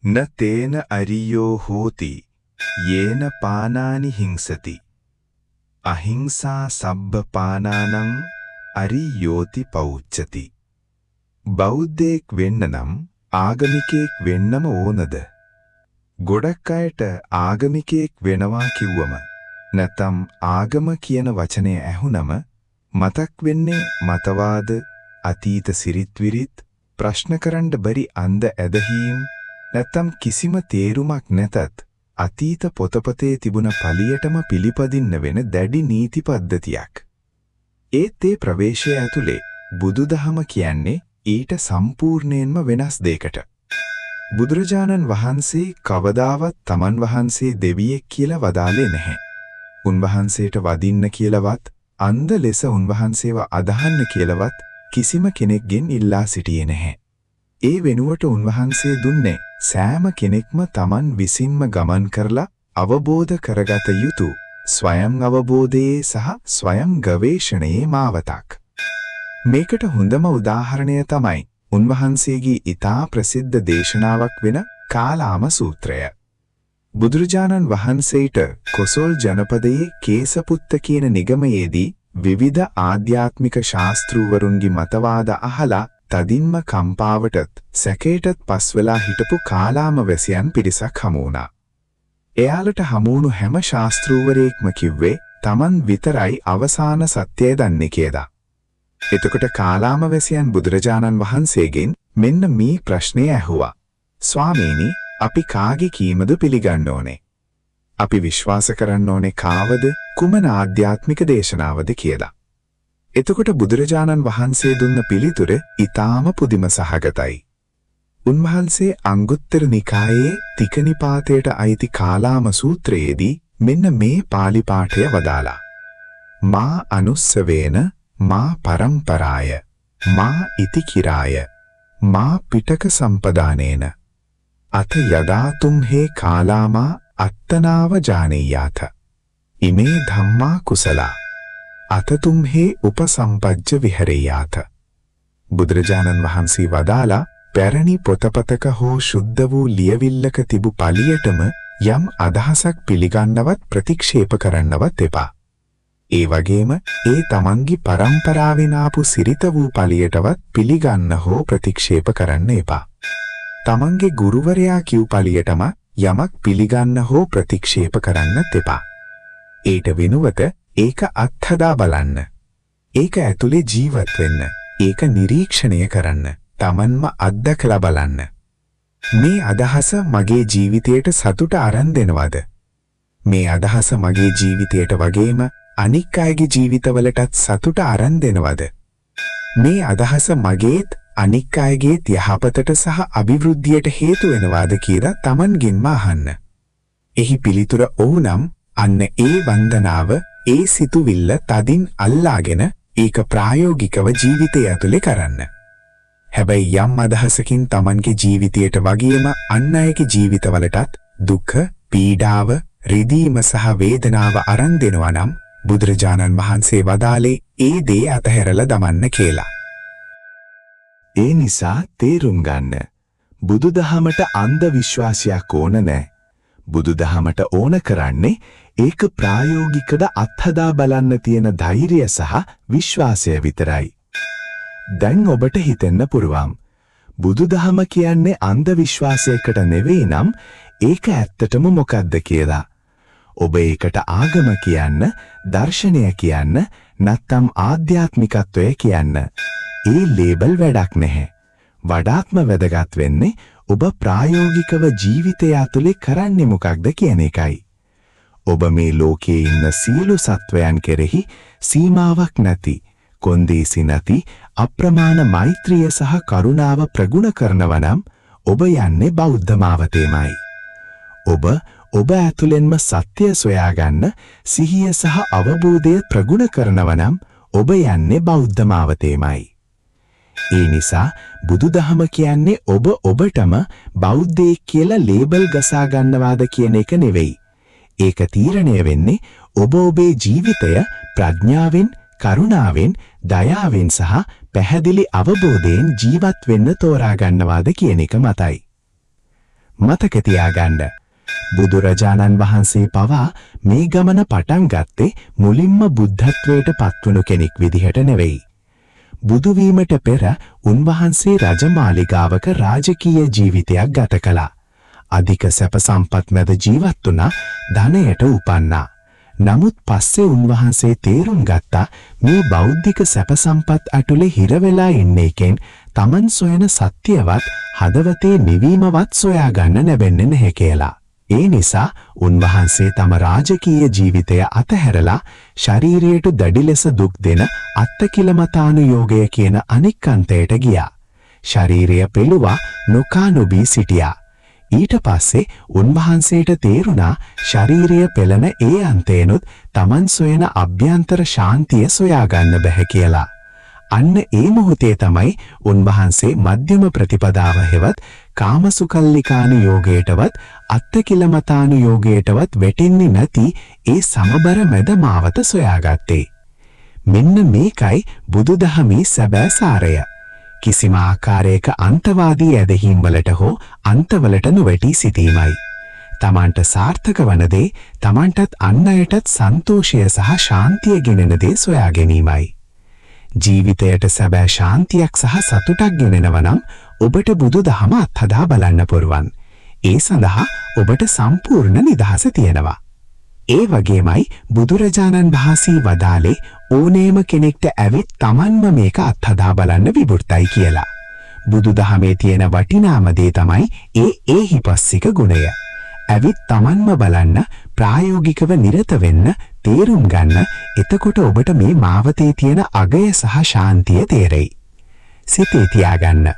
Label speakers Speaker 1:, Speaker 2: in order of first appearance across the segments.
Speaker 1: न तेन अरियो होति येन पानानि हिंसति अहिंसा सब्बपानानं अरियोति पौच्यति බෞද්ධයෙක් වෙන්න නම් ආගමිකයෙක් වෙන්නම ඕනද? ගොඩක් අයට ආගමිකයෙක් වෙනවා කිව්වම නැත්නම් ආගම කියන වචනය ඇහුනම මතක් වෙන්නේ මතවාද, අතීත සිරිත් විරිත්, ප්‍රශ්න කරන්න බැරි අන්ධ ඇදහිීම්, නැත්නම් කිසිම තේරුමක් නැතත් අතීත පොතපතේ තිබුණ පළියටම පිළිපදින්න වෙන දැඩි නීති පද්ධතියක්. ඒත් ඒ ප්‍රවේශය ඇතුලේ බුදුදහම කියන්නේ ඊට සම්පූර්ණයෙන්ම වෙනස් දෙයකට. බුදුරජාණන් වහන්සේ කවදාවත් තමන් වහන්සේ දෙවියෙක් කියලා වදාලේ නැහැ. උන්වහන්සේට වදින්න කියලාවත්, අන්ධ ලෙස උන්වහන්සේව අදහන්න කියලාවත් කිසිම කෙනෙක්ගෙන් ඉල්ලා සිටියේ නැහැ. ඒ වෙනුවට උන්වහන්සේ දුන්නේ සෑම කෙනෙක්ම තමන් විසින්ම ගමන් කරලා අවබෝධ කරගත යුතු ස්වයං අවබෝධයේ සහ ස්වයං ගවේෂණයේ මාවතක්. මේකට හොඳම උදාහරණය තමයි උන්වහන්සේගේ ඊටා ප්‍රසිද්ධ දේශනාවක් වෙන කාලාම සූත්‍රය. බුදුරජාණන් වහන්සේට කොසල් ජනපදයේ කේසපුත්ත කියන නිගමයේදී විවිධ ආධ්‍යාත්මික ශාස්ත්‍රූවරුන්ගේ මතවාද අහලා තදින්ම කම්පාවටත් සැකයටත් පස්වෙලා හිටපු කාලාම වැසියන් පිරිසක් හමු වුණා. එයාලට හමු වුණු හැම ශාස්ත්‍රූවරයෙක්ම කිව්වේ තමන් විතරයි අවසාන සත්‍යය දන්නේ කියලා. එතකොට කාලාම වැසියන් බුදුරජාණන් වහන්සේගෙන් මෙන්න මේ ප්‍රශ්නය ඇහුවා. ස්වාමීනි, අපි කාගේ කීමද පිළිගන්න ඕනේ? අපි විශ්වාස කරන්න ඕනේ කාවද, කුමන ආධ්‍යාත්මික දේශනාවද කියලා. එතකොට බුදුරජාණන් වහන්සේ දුන්න පිළිතුර ඊටාම පුදුම සහගතයි. උන්වහන්සේ අංගුත්තර නිකායේ තික නිපාතයට අයිති කාලාම සූත්‍රයේදී මෙන්න මේ පාලි පාඨය වදාලා. මා අනුස්සවේන මා පරම්පරාය මා ඉති කිරාය මා පිටක සම්පදානේන අත යදාතුම් හේ කාලාමා අත්තනාව ජානේයාත ඉමේ ධම්මා කුසලා අතතුම් හේ උපසම්පජ්ජ විහෙරේයාත. බුදුරජාණන් වහන්සේ වදාලා පැරණි පොතපතක හෝ ශුද්ධ වූ ලියවිල්ලක තිබු පළියටම යම් අදහසක් පිළිගන්නවත් ප්‍රතික්ෂේප කරන්නවත් එපා. ඒ වගේම ඒ තමන්ගේ පරම්පරාවෙන් ආපු සිරිත වූ පළියටවත් පිළිගන්න හෝ ප්‍රතික්ෂේප කරන්න එපා. තමන්ගේ ගුරුවරයා කිව් පළියටම යමක් පිළිගන්න හෝ ප්‍රතික්ෂේප කරන්නත් එපා. ඊට වෙනුවට ඒක අත්හදා බලන්න. ඒක ඇතුලේ ජීවත් වෙන්න. ඒක නිරීක්ෂණය කරන්න. තමන්ම අත්දකලා බලන්න. මේ අදහස මගේ ජීවිතයට සතුට අරන් දෙනවද? මේ අදහස මගේ ජීවිතයට වගේම අනික් අයගේ ජීවිතවලටත් සතුට අරන් දෙනවද? මේ අදහස මගේත් අනික් අයගේත් යහපතට සහ අභිවෘද්ධියට හේතු වෙනවාද කියලා තමන්ගෙන්ම අහන්න. එහි පිළිතුර ඔව් නම් අන්න ඒ වන්දනාව, ඒ සිතුවිල්ල තදින් අල්ලාගෙන ඒක ප්‍රායෝගිකව ජීවිතය ඇතුලේ කරන්න. හැබැයි යම් අදහසකින් තමන්ගේ ජීවිතයට වගේම අන් අයගේ ජීවිතවලටත් දුක, පීඩාව, රිදීම සහ වේදනාව අරන් දෙනවා නම් බුදුරජාණන් වහන්සේ වදාලේ ඒ දේ අතහැරලා දමන්න කියලා. ඒ නිසා තේරුම් ගන්න. බුදුදහමට අන්ධ විශ්වාසයක් ඕන නැහැ. බුදුදහමට ඕන කරන්නේ ඒක ප්‍රායෝගිකව අත්හදා බලන්න තියෙන ධෛර්යය සහ විශ්වාසය විතරයි. දැන් ඔබට හිතෙන්න පුරුවම්. බුදුදහම කියන්නේ අන්ධ විශ්වාසයකට නෙවෙයි නම් ඒක ඇත්තටම මොකක්ද කියලා. ඔබ ඒකට ආගම කියන්න, දර්ශනය කියන්න, නැත්නම් ආධ්‍යාත්මිකත්වය කියන්න. ඒ ලේබල් වැඩක් නැහැ. වඩාත්ම වැදගත් වෙන්නේ ඔබ ප්‍රායෝගිකව ජීවිතය ඇතුලේ කරන්නේ මොකක්ද කියන එකයි. ඔබ මේ ලෝකයේ ඉන්න සියලු සත්වයන් කෙරෙහි සීමාවක් නැති, කොන්දේසි නැති අප්‍රමාණ මෛත්‍රිය සහ කරුණාව ප්‍රගුණ කරනවා නම් ඔබ යන්නේ බෞද්ධ මාවතේමයි. ඔබ ඇතුළෙන්ම සත්‍ය සොයාගන්න සිහිය සහ අවබෝධය ප්‍රගුණ කරනවා නම් ඔබ යන්නේ බෞද්ධ මාවතේමයි. ඒ නිසා බුදුදහම කියන්නේ ඔබ ඔබටම බෞද්ධයෙක් කියලා ලේබල් ගසා ගන්නවාද කියන එක නෙවෙයි. ඒක තීරණය වෙන්නේ ඔබ ඔබේ ජීවිතය ප්‍රඥාවෙන්, කරුණාවෙන්, දයාවෙන් සහ පැහැදිලි අවබෝධයෙන් ජීවත් වෙන්න තෝරා ගන්නවාද කියන එක මතයි.
Speaker 2: මතක තියාගන්න. බුදුරජාණන් වහන්සේ පවා මේ ගමන පටන් ගත්තේ මුලින්ම බුද්ධත්වයට පත්වුණු කෙනෙක් විදිහට නෙවෙයි. බුදු වීමට පෙර උන්වහන්සේ රජමාලිගාවක රාජකීය ජීවිතයක් ගත කළා. අධික සැප සම්පත් මැද ජීවත් වුණා, ධනයට උපන්නා. නමුත් පස්සේ උන්වහන්සේ තේරුම් ගත්තා මේ බෞද්ධික සැප සම්පත් ඇතුලේ හිර වෙලා ඉන්න එකෙන් Taman සොයන සත්‍යවත් හදවතේ නිවීමවත් සොයා ගන්න නැවෙන්නේ නැහැ කියලා. ඒ නිසා උන්වහන්සේ තම රාජකීය ජීවිතය අතහැරලා ශරීරයට දැඩි ලෙස දුක් දෙන අත්තකිලමතානුයෝගය කියන අනික් අන්තයට ගියා. ශරීරය පෙළුවා නොකා නොබී සිටියා. ඊට පස්සේ උන්වහන්සේට තේරුණා ශරීරය පෙළන ඒ අන්තේනොත් Taman සොයන අභ්‍යන්තර ශාන්තිය සොයා ගන්න බැහැ කියලා. අන්න ඒ මොහොතේ තමයි උන්වහන්සේ මධ්‍යම ප්‍රතිපදාව හෙවත් කාමසුකල්ලිකානුයෝගයටවත් අත්තකිලමතානුයෝගයටවත් වැටෙන්නේ නැති ඒ සමබර මැද මාවත සොයාගත්තේ. මෙන්න මේකයි බුදුදහමේ සැබෑ සාරය. කිසිම ආකාරයක අන්තවාදී ඇදහිම් වලට හෝ අන්තවලට නොවැටී සිටීමයි. තමන්ට සාර්ථක වන දේ තමන්ටත් අන් අයටත් සන්තෝෂය සහ ශාන්තිය ගෙනෙන දේ සොයා ගැනීමයි. ජීවිතයට සැබෑ ශාන්තියක් සහ සතුටක් ගෙනෙනවා නම් ඔබට බුදුදහම අත්හදා බලන්න පුරුවන්. ඒ සඳහා ඔබට සම්පූර්ණ නිදහස තියෙනවා. ඒ වගේමයි බුදුරජාණන් වහන්සේ වදාලේ ඕනෑම කෙනෙක්ට ඇවිත් Tamanම මේක අත්හදා බලන්න විවෘතයි කියලා. බුදුදහමේ තියෙන වටිනාම දේ තමයි ඒ ඒහිපස්සික ගුණය. ඇවිත් Tamanම බලන්න, ප්‍රායෝගිකව නිරත වෙන්න, තේරුම් ගන්න. එතකොට ඔබට මේ මාවතේ තියෙන අගය සහ ශාන්තිය තේරෙයි. සිතේ තියාගන්න.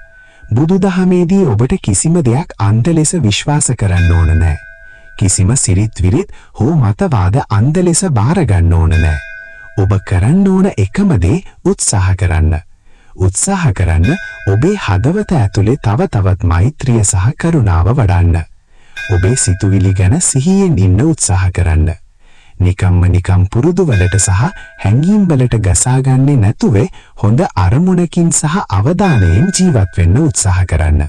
Speaker 2: බුදුදහමේදී ඔබට කිසිම දෙයක් අන්ධ ලෙස විශ්වාස කරන්න ඕන නැහැ. කිසිම සිරිත් විරිත් හෝ මතවාද අන්ධ ලෙස බාර ගන්න ඕන නැහැ. ඔබ කරන්න ඕන එකම දේ උත්සාහ කරන්න. උත්සාහ කරන්න ඔබේ හදවත ඇතුලේ තව තවත් මෛත්‍රිය සහ කරුණාව වඩන්න. ඔබේ සිතුවිලි ගැන සිහියෙන් ඉන්න උත්සාහ කරන්න. නිකම් පුරුදු වලට සහ හැඟීම් වලට ගසාගන්නේ නැතුව හොඳ අරමුණකින් සහ අවධානයෙන් ජීවත් වෙන්න උත්සාහ කරන්න.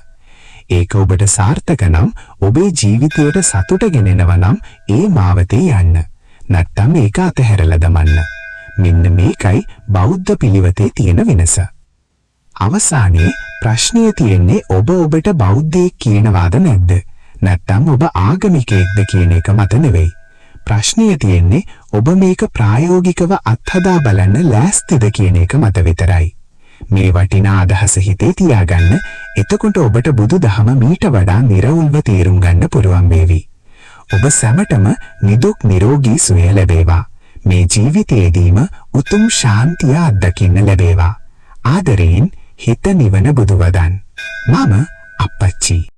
Speaker 2: ඒක ඔබට සාර්ථක නම් ඔබේ ජීවිතයට සතුට ගෙනෙනවා නම් ඒ මාවතේ යන්න. නැත්තම් ඒක අතහැරලා දමන්න. මෙන්න මේකයි බෞද්ධ පිළිවෙතේ තියෙන වෙනස. අවසානයේ ප්‍රශ්නය තියෙන්නේ ඔබට බෞද්ධයෙක් කියනවාද නැද්ද? නැත්තම් ඔබ ආගමිකයෙක්ද කියන එක මත නෙවෙයි. ප්‍රශ්නය තියෙන්නේ ඔබ මේක ප්‍රායෝගිකව අත්හදා බලන්න ලෑස්තිද කියන එක මත විතරයි. මේ වටිනා අදහස හිතේ තියාගන්න. එතකොට ඔබට බුදුදහම මීට වඩා නිර්වුල්ව තේරුම් ගන්න පුළුවන් වේවි. ඔබ සැමටම නිදුක් නිරෝගී සුවය ලැබේවා. මේ ජීවිතයේදීම උතුම් ශාන්තිය අත්දකින්න ලැබේවා. ආදරයෙන් හිත නිවන බුදුවදන්. මම අප්පච්චි.